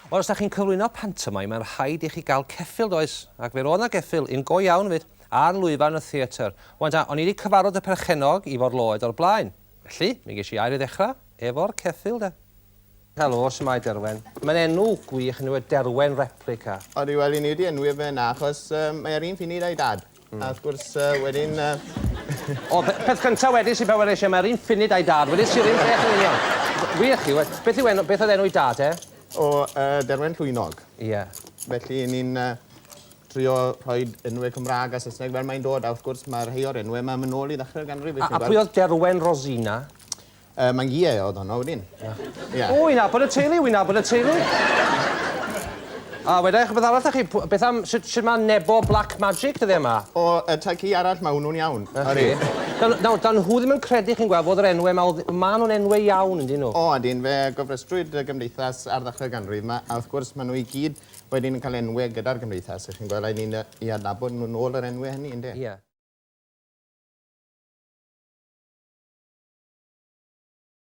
Os ydych chi'n cyflwyno pantomime, mae'n rhaid i chi gael ceffyl does, ac fe roedd na geffyl un go iawn fyd, ar lwyfan y theatr. Wan ta, o'n i wedi cyfarfod y perchenog Ifor Lloyd o'r blaen. Felly, mi ges i air i ddechrau efo'r ceffyl de. Helo, Cymru Derwen. Mae'n enw gwych yn enwedig Derwen replica. Oeddi, wel, i ni wedi enwi fe yna, achos mae'r un ffynnid a'i dad. A wrth gwrs, wedyn... O, peth cyntaf wedi sy'n bawr eisiau, mae'r un ffunud a'i dad. Wedi sy'n un peth yn union. Wych chi, beth oedd enw i dad, e? O Derwen Llwynog. Ie. Felly, ni'n trio rhoi enwau Cymraeg a Saesneg fel mae'n dod, a wrth gwrs mae'r rhai o'r enwau mae'n ôl i ddechrau'r ganrif. A pwy oedd Derwen Rosina? Mae'n giau oedd hwnna wedyn. O, wy'n abod y teulu, wy'n abod y teulu. A wedyn, beth arall chi, beth am, sut mae nebo Black Magic dyddi yma? O, ta ci arall mae hwnnw'n iawn. Dan nhw ddim yn credu chi'n gweld fod yr enwau, ma nhw'n enwau iawn, yndyn nhw? O, ydyn, fe gofrestrwyd y gymdeithas ar ddechrau'r ganrif yma, a wrth gwrs maen nhw i gyd wedyn yn cael enwau gyda'r gymdeithas. Chi'n gweld, ni'n i adnabod nhw'n ôl yr enwau hynny, ynddi? Ie.